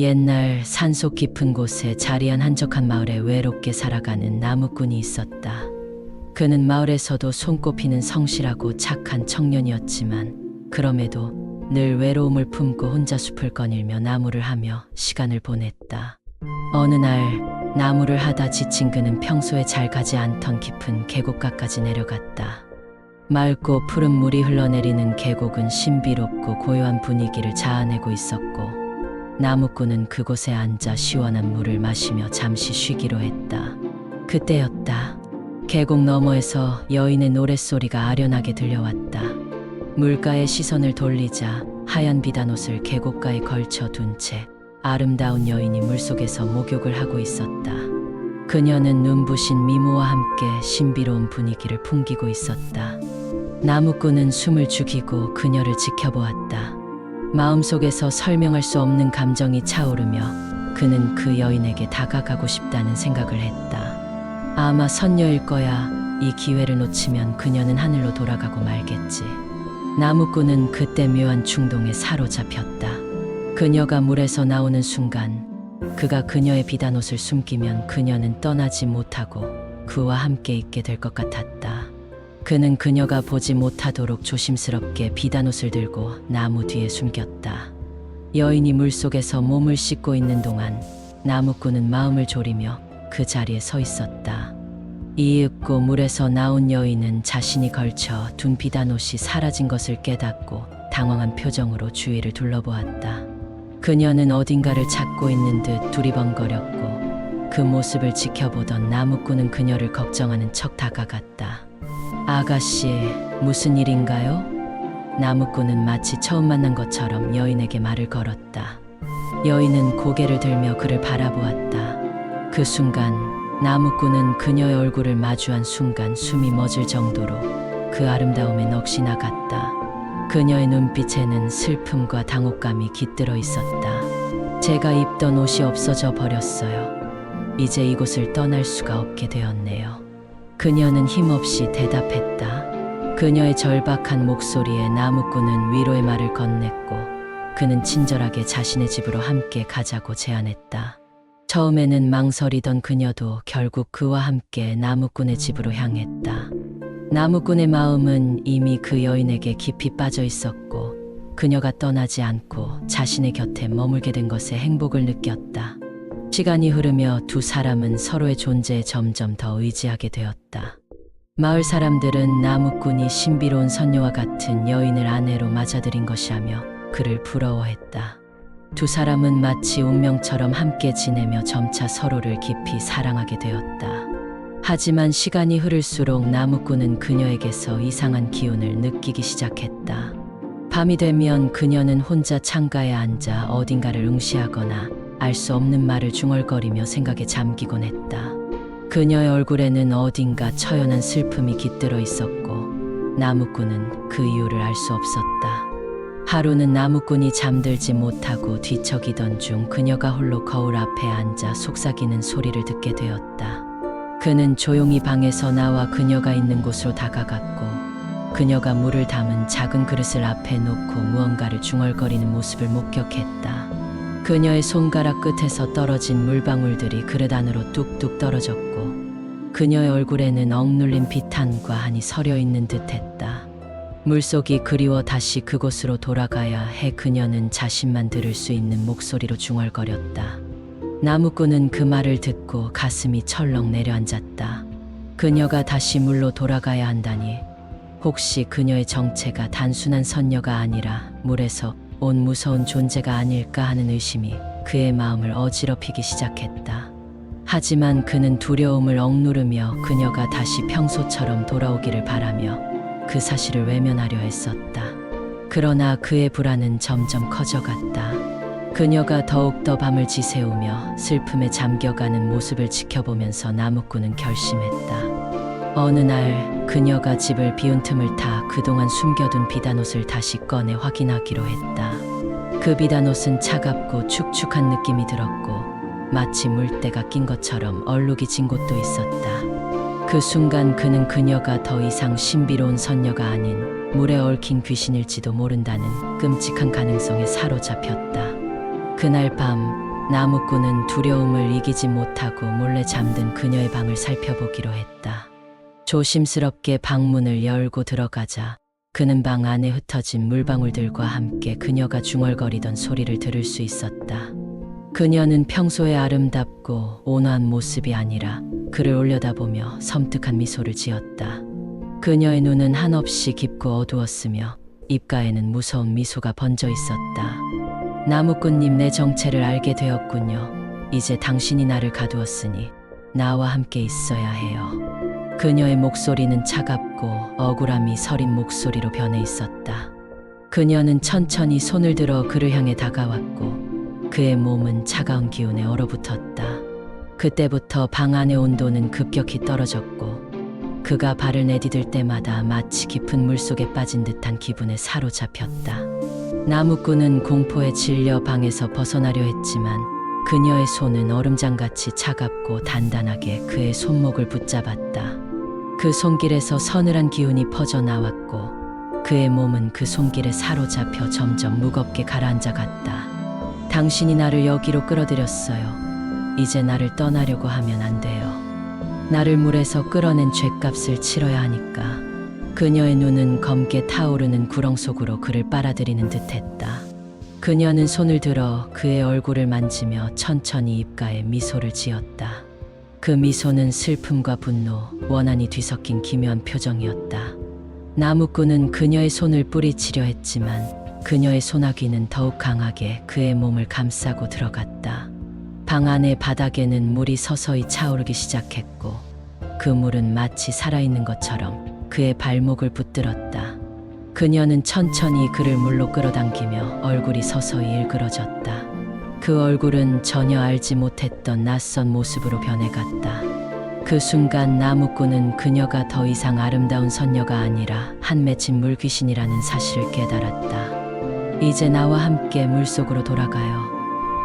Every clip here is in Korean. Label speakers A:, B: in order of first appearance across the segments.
A: 옛날 산속 깊은 곳에 자리한 한적한 마을에 외롭게 살아가는 나무꾼이 있었다. 그는 마을에서도 손꼽히는 성실하고 착한 청년이었지만 그럼에도 늘 외로움을 품고 혼자 숲을 거닐며 나무를 하며 시간을 보냈다. 어느 날 나무를 하다 지친 그는 평소에 잘 가지 않던 깊은 계곡가까지 내려갔다. 맑고 푸른 물이 흘러내리는 계곡은 신비롭고 고요한 분위기를 자아내고 있었고 나무꾼은 그곳에 앉아 시원한 물을 마시며 잠시 쉬기로 했다. 그때였다. 계곡 너머에서 여인의 노랫소리가 아련하게 들려왔다. 물가에 시선을 돌리자 하얀 비단옷을 계곡가에 걸쳐둔 채 아름다운 여인이 물속에서 목욕을 하고 있었다. 그녀는 눈부신 미모와 함께 신비로운 분위기를 풍기고 있었다. 나무꾼은 숨을 죽이고 그녀를 지켜보았다. 마음속에서 설명할 수 없는 감정이 차오르며 그는 그 여인에게 다가가고 싶다는 생각을 했다. 아마 선녀일 거야. 이 기회를 놓치면 그녀는 하늘로 돌아가고 말겠지. 나무꾼은 그때 묘한 충동에 사로잡혔다. 그녀가 물에서 나오는 순간 그가 그녀의 비단옷을 숨기면 그녀는 떠나지 못하고 그와 함께 있게 될 것 같았다. 그는 그녀가 보지 못하도록 조심스럽게 비단옷을 들고 나무 뒤에 숨겼다. 여인이 물속에서 몸을 씻고 있는 동안 나무꾼은 마음을 졸이며 그 자리에 서 있었다. 이윽고 물에서 나온 여인은 자신이 걸쳐 둔 비단옷이 사라진 것을 깨닫고 당황한 표정으로 주위를 둘러보았다. 그녀는 어딘가를 찾고 있는 듯 두리번거렸고 그 모습을 지켜보던 나무꾼은 그녀를 걱정하는 척 다가갔다. 아가씨, 무슨 일인가요? 나무꾼은 마치 처음 만난 것처럼 여인에게 말을 걸었다. 여인은 고개를 들며 그를 바라보았다. 그 순간 나무꾼은 그녀의 얼굴을 마주한 순간 숨이 멎을 정도로 그 아름다움에 넋이 나갔다. 그녀의 눈빛에는 슬픔과 당혹감이 깃들어 있었다. 제가 입던 옷이 없어져 버렸어요. 이제 이곳을 떠날 수가 없게 되었네요. 그녀는 힘없이 대답했다. 그녀의 절박한 목소리에 나무꾼은 위로의 말을 건넸고 그는 친절하게 자신의 집으로 함께 가자고 제안했다. 처음에는 망설이던 그녀도 결국 그와 함께 나무꾼의 집으로 향했다. 나무꾼의 마음은 이미 그 여인에게 깊이 빠져 있었고 그녀가 떠나지 않고 자신의 곁에 머물게 된 것에 행복을 느꼈다. 시간이 흐르며 두 사람은 서로의 존재에 점점 더 의지하게 되었다. 마을 사람들은 나무꾼이 신비로운 선녀와 같은 여인을 아내로 맞아들인 것이라며 그를 부러워했다. 두 사람은 마치 운명처럼 함께 지내며 점차 서로를 깊이 사랑하게 되었다. 하지만 시간이 흐를수록 나무꾼은 그녀에게서 이상한 기운을 느끼기 시작했다. 밤이 되면 그녀는 혼자 창가에 앉아 어딘가를 응시하거나 알 수 없는 말을 중얼거리며 생각에 잠기곤 했다. 그녀의 얼굴에는 어딘가 처연한 슬픔이 깃들어 있었고 나무꾼은 그 이유를 알 수 없었다. 하루는 나무꾼이 잠들지 못하고 뒤척이던 중 그녀가 홀로 거울 앞에 앉아 속삭이는 소리를 듣게 되었다. 그는 조용히 방에서 나와 그녀가 있는 곳으로 다가갔고 그녀가 물을 담은 작은 그릇을 앞에 놓고 무언가를 중얼거리는 모습을 목격했다. 그녀의 손가락 끝에서 떨어진 물방울들이 그릇 안으로 뚝뚝 떨어졌고 그녀의 얼굴에는 억눌린 비탄과 한이 서려 있는 듯했다. 물속이 그리워 다시 그곳으로 돌아가야 해 그녀는 자신만 들을 수 있는 목소리로 중얼거렸다. 나무꾼은 그 말을 듣고 가슴이 철렁 내려앉았다. 그녀가 다시 물로 돌아가야 한다니 혹시 그녀의 정체가 단순한 선녀가 아니라 물에서 온 무서운 존재가 아닐까 하는 의심이 그의 마음을 어지럽히기 시작했다. 하지만 그는 두려움을 억누르며 그녀가 다시 평소처럼 돌아오기를 바라며 그 사실을 외면하려 했었다. 그러나 그의 불안은 점점 커져갔다. 그녀가 더욱더 밤을 지새우며 슬픔에 잠겨가는 모습을 지켜보면서 나무꾼은 결심했다. 어느 날 그녀가 집을 비운 틈을 타 그동안 숨겨둔 비단옷을 다시 꺼내 확인하기로 했다. 그 비단옷은 차갑고 축축한 느낌이 들었고 마치 물때가 낀 것처럼 얼룩이 진 곳도 있었다. 그 순간 그는 그녀가 더 이상 신비로운 선녀가 아닌 물에 얽힌 귀신일지도 모른다는 끔찍한 가능성에 사로잡혔다. 그날 밤 나무꾼은 두려움을 이기지 못하고 몰래 잠든 그녀의 방을 살펴보기로 했다. 조심스럽게 방문을 열고 들어가자 그는 방 안에 흩어진 물방울들과 함께 그녀가 중얼거리던 소리를 들을 수 있었다. 그녀는 평소의 아름답고 온화한 모습이 아니라 그를 올려다보며 섬뜩한 미소를 지었다. 그녀의 눈은 한없이 깊고 어두웠으며 입가에는 무서운 미소가 번져 있었다. 나무꾼님, 내 정체를 알게 되었군요. 이제 당신이 나를 가두었으니 나와 함께 있어야 해요. 그녀의 목소리는 차갑고 억울함이 서린 목소리로 변해 있었다. 그녀는 천천히 손을 들어 그를 향해 다가왔고 그의 몸은 차가운 기운에 얼어붙었다. 그때부터 방 안의 온도는 급격히 떨어졌고 그가 발을 내디딜 때마다 마치 깊은 물속에 빠진 듯한 기분에 사로잡혔다. 나무꾼은 공포에 질려 방에서 벗어나려 했지만 그녀의 손은 얼음장같이 차갑고 단단하게 그의 손목을 붙잡았다. 그 손길에서 서늘한 기운이 퍼져나왔고 그의 몸은 그 손길에 사로잡혀 점점 무겁게 가라앉아 갔다. 당신이 나를 여기로 끌어들였어요. 이제 나를 떠나려고 하면 안 돼요. 나를 물에서 끌어낸 죗값을 치러야 하니까. 그녀의 눈은 검게 타오르는 구렁 속으로 그를 빨아들이는 듯했다. 그녀는 손을 들어 그의 얼굴을 만지며 천천히 입가에 미소를 지었다. 그 미소는 슬픔과 분노, 원한이 뒤섞인 기묘한 표정이었다. 나무꾼은 그녀의 손을 뿌리치려 했지만 그녀의 소나기는 더욱 강하게 그의 몸을 감싸고 들어갔다. 방 안의 바닥에는 물이 서서히 차오르기 시작했고 그 물은 마치 살아있는 것처럼 그의 발목을 붙들었다. 그녀는 천천히 그를 물로 끌어당기며 얼굴이 서서히 일그러졌다. 그 얼굴은 전혀 알지 못했던 낯선 모습으로 변해갔다. 그 순간 나무꾼은 그녀가 더 이상 아름다운 선녀가 아니라 한 맺힌 물귀신이라는 사실을 깨달았다. 이제 나와 함께 물속으로 돌아가요.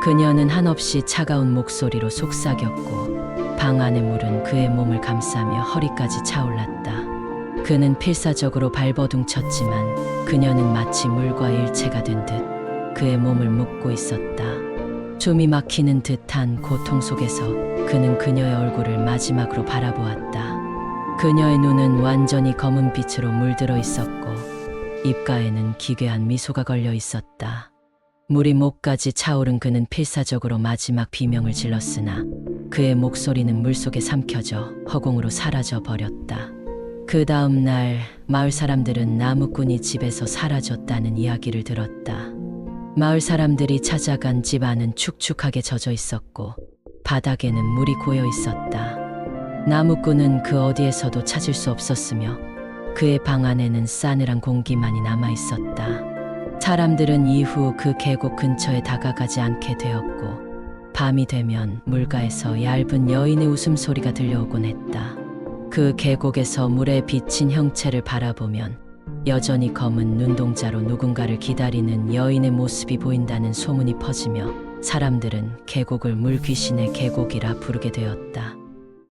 A: 그녀는 한없이 차가운 목소리로 속삭였고 방 안의 물은 그의 몸을 감싸며 허리까지 차올랐다. 그는 필사적으로 발버둥쳤지만 그녀는 마치 물과 일체가 된 듯 그의 몸을 묶고 있었다. 숨이 막히는 듯한 고통 속에서 그는 그녀의 얼굴을 마지막으로 바라보았다. 그녀의 눈은 완전히 검은 빛으로 물들어 있었고 입가에는 기괴한 미소가 걸려 있었다. 물이 목까지 차오른 그는 필사적으로 마지막 비명을 질렀으나 그의 목소리는 물속에 삼켜져 허공으로 사라져 버렸다. 그 다음 날 마을 사람들은 나무꾼이 집에서 사라졌다는 이야기를 들었다. 마을 사람들이 찾아간 집 안은 축축하게 젖어 있었고 바닥에는 물이 고여 있었다. 나무꾼은 그 어디에서도 찾을 수 없었으며 그의 방 안에는 싸늘한 공기만이 남아 있었다. 사람들은 이후 그 계곡 근처에 다가가지 않게 되었고 밤이 되면 물가에서 얇은 여인의 웃음소리가 들려오곤 했다. 그 계곡에서 물에 비친 형체를 바라보면 여전히 검은 눈동자로 누군가를 기다리는 여인의 모습이 보인다는 소문이 퍼지며 사람들은 계곡을 물귀신의 계곡이라 부르게 되었다.